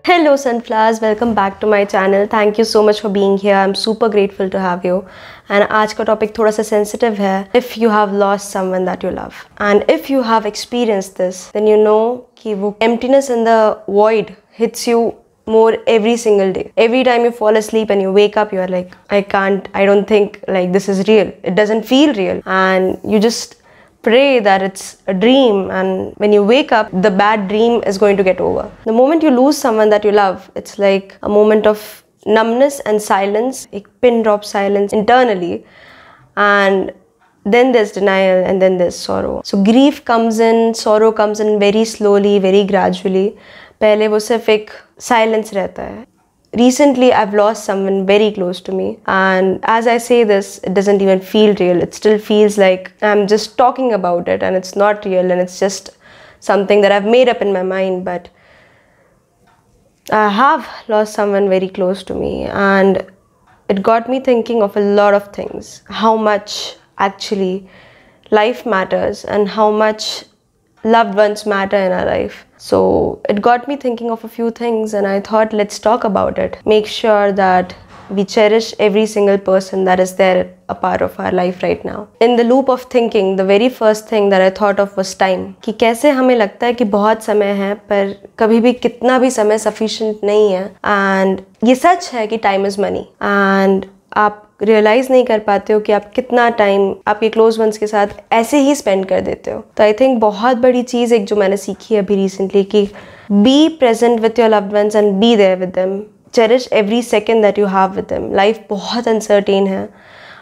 Hello Sunflowers, welcome back to my channel. Thank you so much for being here. I'm super grateful to have you. And आज का topic थोड़ा सा sensitive है. If you have lost someone that you love and if you have experienced this, then you know कि वो emptiness in the void hits you more every single day. Every time you fall asleep and you wake up, you are like, I don't think like this is real. It doesn't feel real. And you just pray that it's a dream, and when you wake up, the bad dream is going to get over. The moment you lose someone that you love, it's like a moment of numbness and silence, a pin drop silence internally, and then there's denial and then there's sorrow. So grief comes in, sorrow comes in very slowly, very gradually. पहले वो सिर्फ एक silence रहता है. Recently, I've lost someone very close to me, and as I say this, it doesn't even feel real. It still feels like I'm just talking about it and it's not real, and it's just something that I've made up in my mind. But I have lost someone very close to me, and it got me thinking of a lot of things. How much actually life matters and how much loved ones matter in our life. So it got me thinking of a few things, and I thought, let's talk about it. Make sure that we cherish every single person that is there, a part of our life right now. In the loop of thinking, the very first thing that I thought of was time. कि कैसे हमें लगता है कि बहुत समय है, पर कभी भी कितना भी समय sufficient नहीं है. And ये सच है कि time is money. And आप रियलाइज़ नहीं कर पाते हो कि आप कितना टाइम आपके क्लोज वंस के साथ ऐसे ही स्पेंड कर देते हो. तो आई थिंक बहुत बड़ी चीज़ एक जो मैंने सीखी है अभी रिसेंटली कि be present with your loved ones and be there with them. Cherish every second that you have with them. Life बहुत अनसर्टेन है,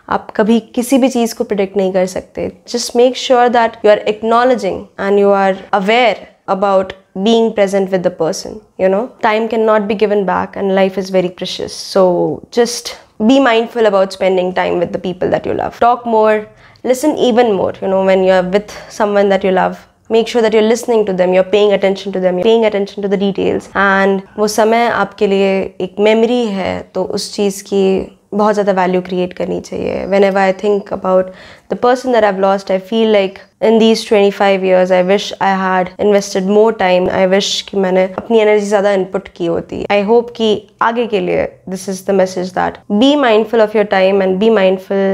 आप कभी किसी भी चीज़ को प्रिडिक्ट नहीं कर सकते. Just make sure that you are acknowledging and you are aware about being present with the person. You know, time cannot be given back and life is very precious. So just be mindful about spending time with the people that you love. Talk more, listen even more. You know, when you're with someone that you love, make sure that you're listening to them, you're paying attention to them, you're paying attention to the details. And वो समय आपके लिए एक memory है, तो उस चीज़ की बहुत ज़्यादा वैल्यू क्रिएट करनी चाहिए. Whenever I think about the person that I've lost, I feel like in these 25 years, I wish I had invested more time. I wish कि मैंने अपनी एनर्जी ज़्यादा इनपुट की होती. I hope कि आगे के लिए this is the message that be mindful of your time and be mindful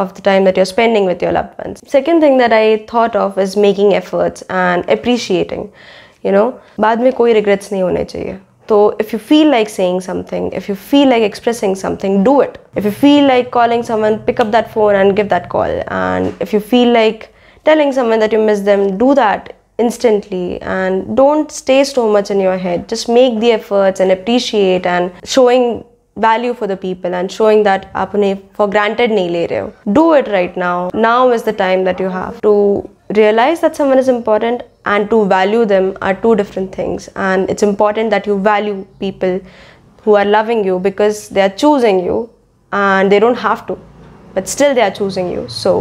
of the time that you're spending with your loved ones. Second thing that I thought of is making efforts and appreciating. You know, बाद में कोई regrets नहीं होने चाहिए. So if you feel like saying something, if you feel like expressing something, do it. If you feel like calling someone, pick up that phone and give that call. And if you feel like telling someone that you miss them, do that instantly. And don't stay so much in your head. Just make the efforts and appreciate and showing value for the people and showing that आप उन्हें for granted नहीं ले रहे हो. Do it right now. Now is the time that you have to realize that someone is important, and to value them are two different things. And it's important that you value people who are loving you because they are choosing you and they don't have to, but still they are choosing you. So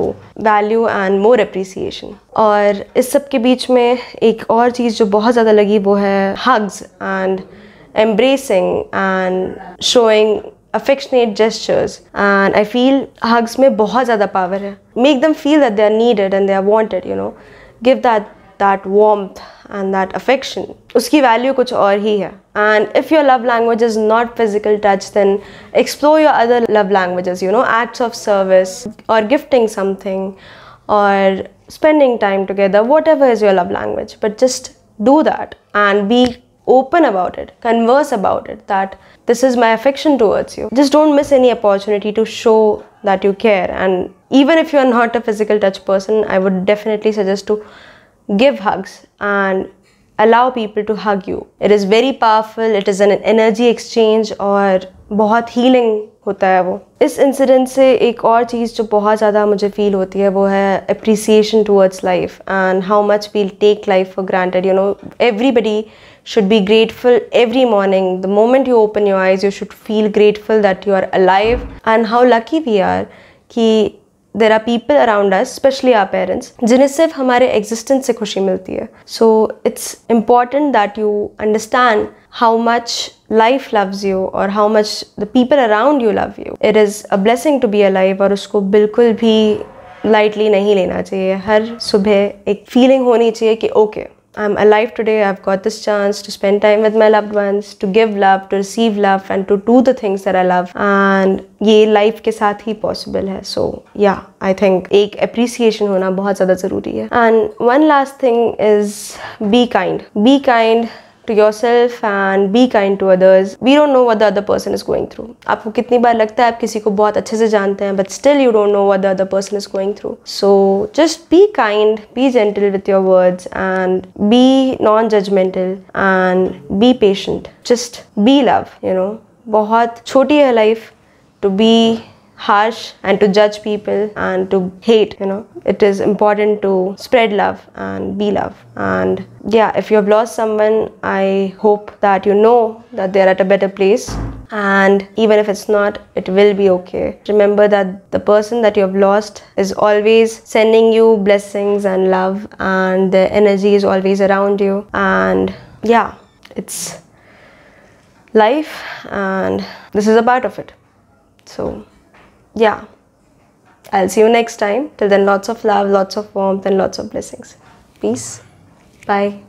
value and more appreciation. और इस सब के बीच में एक और चीज़ जो बहुत ज़्यादा लगी वो है hugs and embracing and showing affectionate gestures. And I feel hugs में बहुत ज़्यादा power है. Make them feel that they are needed and they are wanted, you know. Give that warmth and that affection. उसकी value कुछ और ही है. And if your love language is not physical touch, then explore your other love languages, you know, acts of service or gifting something or spending time together, whatever is your love language. But just do that and be open about it, converse about it, that this is my affection towards you. Just don't miss any opportunity to show that you care. And even if you are not a physical touch person, I would definitely suggest to give hugs and allow people to hug you. It is very powerful. It is an energy exchange और बहुत healing होता है वो. इस incident से एक और चीज़ जो बहुत ज़्यादा मुझे फील होती है वो है appreciation towards life and how much we take life for granted. You know, everybody should be grateful every morning. The moment you open your eyes, you should feel grateful that you are alive, and how lucky we are कि there are people around us, especially our parents, जिन्हें सिर्फ हमारे existence से खुशी मिलती है. So it's important that you understand how much life loves you or how much the people around you love you. It is a blessing to be alive और उसको बिल्कुल भी lightly नहीं लेना चाहिए. हर सुबह एक feeling होनी चाहिए कि okay, I'm alive today. I've got this chance to spend time with my loved ones, to give love, to receive love, and to do the things that I love. And ये life के साथ ही possible है. So yeah, I think एक appreciation होना बहुत ज़्यादा ज़रूरी है. And one last thing is be kind. Be kind to yourself and be kind to others. We don't know what the other person is going through. आपको कितनी बार लगता है आप किसी को बहुत अच्छे से जानते हैं, but still you don't know what the other person is going through. So just be kind, be gentle with your words, and be non-judgmental and be patient. Just be love, you know. बहुत छोटी है life to be harsh and to judge people and to hate, you know. It is important to spread love and be love. And yeah, if you have lost someone, I hope that you know that they're at a better place, and even if it's not, it will be okay. Remember that the person that you have lost is always sending you blessings and love, and the energy is always around you. And yeah, it's life, and this is a part of it. So yeah, I'll see you next time. Till then, lots of love, lots of warmth, and lots of blessings. Peace. Bye.